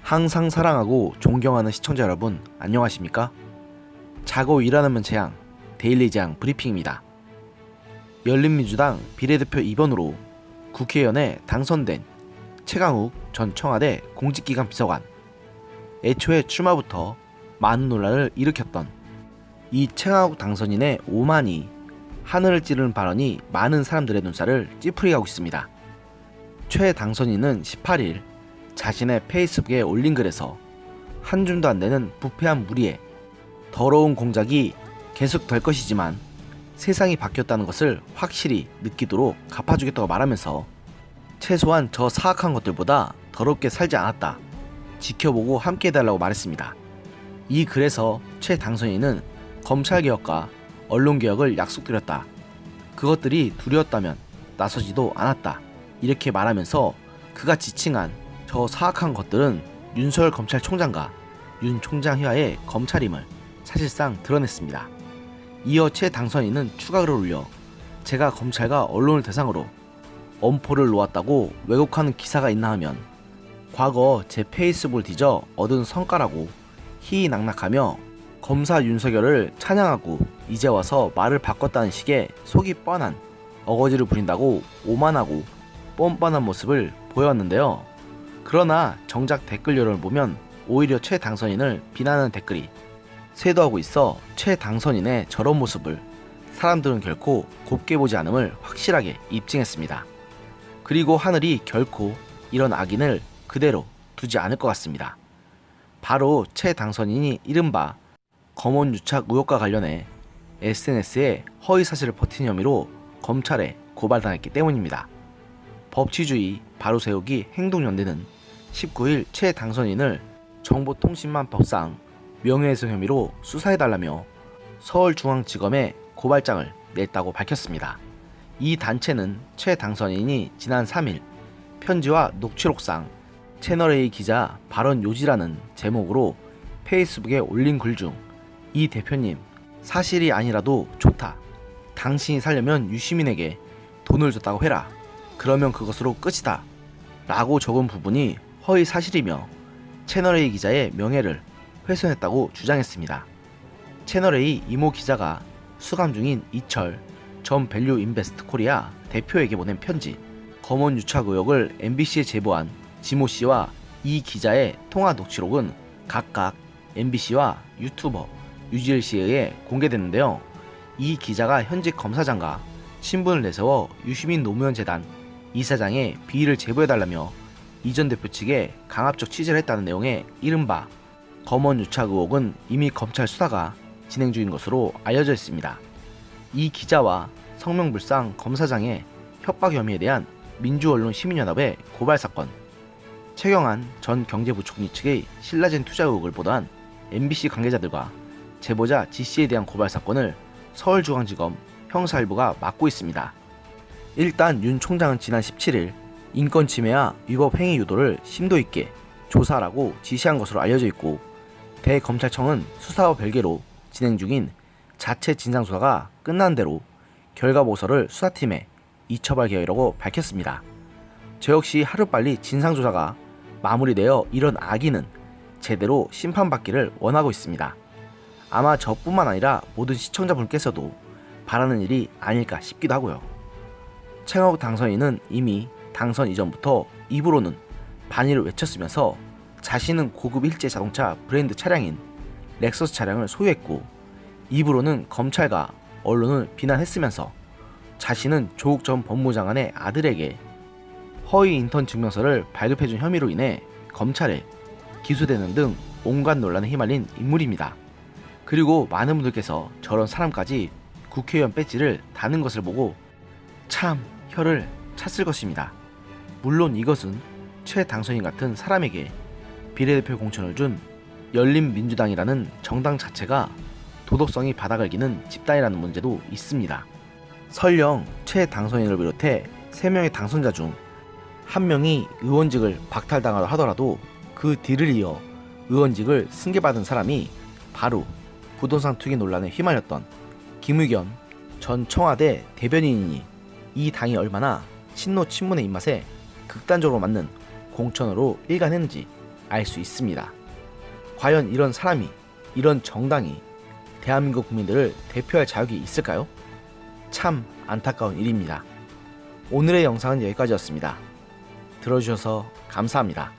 항상 사랑하고 존경하는 시청자 여러분, 안녕하십니까? 자고 일어나면 재앙, 데일리 재앙 브리핑입니다. 열린민주당 비례대표 2번으로 국회의원에 당선된 최강욱 전 청와대 공직기강 비서관. 애초에 출마부터 많은 논란을 일으켰던 이 최강욱 당선인의 오만이 하늘을 찌르는 발언이 많은 사람들의 눈살을 찌푸리게 하고 있습니다. 최 당선인은 18일 자신의 페이스북에 올린 글에서 한 줌도 안 되는 부패한 무리에 더러운 공작이 계속 될 것이지만 세상이 바뀌었다는 것을 확실히 느끼도록 갚아주겠다고 말하면서 최소한 저 사악한 것들보다 더럽게 살지 않았다, 지켜보고 함께 해달라고 말했습니다. 이 글에서 최 당선인은 검찰개혁과 언론개혁을 약속드렸다, 그것들이 두려웠다면 나서지도 않았다, 이렇게 말하면서 그가 지칭한 저 사악한 것들은 윤석열 검찰총장과 윤 총장 휘하의 검찰임을 사실상 드러냈습니다. 이어 최 당선인은 추가 글을 올려 제가 검찰과 언론을 대상으로 엄포를 놓았다고 왜곡하는 기사가 있나 하면 과거 제 페이스북을 뒤져 얻은 성과라고 희희낙낙하며 검사 윤석열을 찬양하고 이제 와서 말을 바꿨다는 식의 속이 뻔한 어거지를 부린다고 오만하고 뻔뻔한 모습을 보여왔는데요. 그러나 정작 댓글 여론을 보면 오히려 최 당선인을 비난하는 댓글이 쇄도하고 있어 최 당선인의 저런 모습을 사람들은 결코 곱게 보지 않음을 확실하게 입증했습니다. 그리고 하늘이 결코 이런 악인을 그대로 두지 않을 것 같습니다. 바로 최 당선인이 이른바 검언유착 의혹과 관련해 SNS에 허위사실을 퍼뜨린 혐의로 검찰에 고발당했기 때문입니다. 법치주의 바로세우기 행동연대는 19일 최 당선인을 정보통신망법상 명예훼손 혐의로 수사해달라며 서울중앙지검에 고발장을 냈다고 밝혔습니다. 이 단체는 최 당선인이 지난 3일 편지와 녹취록상 채널A 기자 발언 요지라는 제목으로 페이스북에 올린 글 중 이 대표님 사실이 아니라도 좋다, 당신이 살려면 유시민에게 돈을 줬다고 해라, 그러면 그것으로 끝이다 라고 적은 부분이 허위 사실이며 채널A 기자의 명예를 훼손했다고 주장했습니다. 채널A 이모 기자가 수감 중인 이철 전 밸류 인베스트 코리아 대표에게 보낸 편지, 검언 유착 의혹을 MBC에 제보한 지모 씨와 이 기자의 통화 녹취록은 각각 MBC와 유튜버 유지일 씨에 의해 공개됐는데요. 이 기자가 현직 검사장과 신분을 내세워 유시민 노무현 재단 이사장의 비위를 제보해달라며 이 전 대표 측에 강압적 취재를 했다는 내용의 이른바 검언 유착 의혹은 이미 검찰 수사가 진행 중인 것으로 알려져 있습니다. 이 기자와 성명불상 검사장의 협박 혐의에 대한 민주언론시민연합의 고발사건, 최경환 전 경제부총리 측의 신라젠 투자 의혹을 보도한 MBC 관계자들과 제보자 G씨에 대한 고발사건을 서울중앙지검 형사1부가 맡고 있습니다. 일단 윤 총장은 지난 17일 인권침해와 위법행위 유도를 심도 있게 조사하라고 지시한 것으로 알려져 있고, 대검찰청은 수사와 별개로 진행 중인 자체 진상조사가 끝난 대로 결과보고서를 수사팀에 이첩할 계획이라고 밝혔습니다. 저 역시 하루빨리 진상조사가 마무리되어 이런 악인은 제대로 심판받기를 원하고 있습니다. 아마 저뿐만 아니라 모든 시청자분께서도 바라는 일이 아닐까 싶기도 하고요. 최강욱 당선인은 이미 당선 이전부터 입으로는 반의를 외쳤으면서 자신은 고급 일제 자동차 브랜드 차량인 렉서스 차량을 소유했고, 입으로는 검찰과 언론을 비난했으면서 자신은 조국 전 법무장관의 아들에게 허위 인턴 증명서를 발급해준 혐의로 인해 검찰에 기소되는 등 온갖 논란에 휘말린 인물입니다. 그리고 많은 분들께서 저런 사람까지 국회의원 배지를 다는 것을 보고 참 혀를 찼을 것입니다. 물론 이것은 최 당선인 같은 사람에게 비례대표 공천을 준 열린민주당이라는 정당 자체가 도덕성이 바닥을 기는 집단이라는 문제도 있습니다. 설령 최 당선인을 비롯해 3명의 당선자 중 1명이 의원직을 박탈당하다 하더라도 그 뒤를 이어 의원직을 승계받은 사람이 바로 부동산 투기 논란에 휘말렸던 김의겸 전 청와대 대변인이니 이 당이 얼마나 친노 친문의 입맛에 극단적으로 맞는 공천으로 일관했는지 알 수 있습니다. 과연 이런 사람이, 이런 정당이 대한민국 국민들을 대표할 자격이 있을까요? 참 안타까운 일입니다. 오늘의 영상은 여기까지였습니다. 들어주셔서 감사합니다.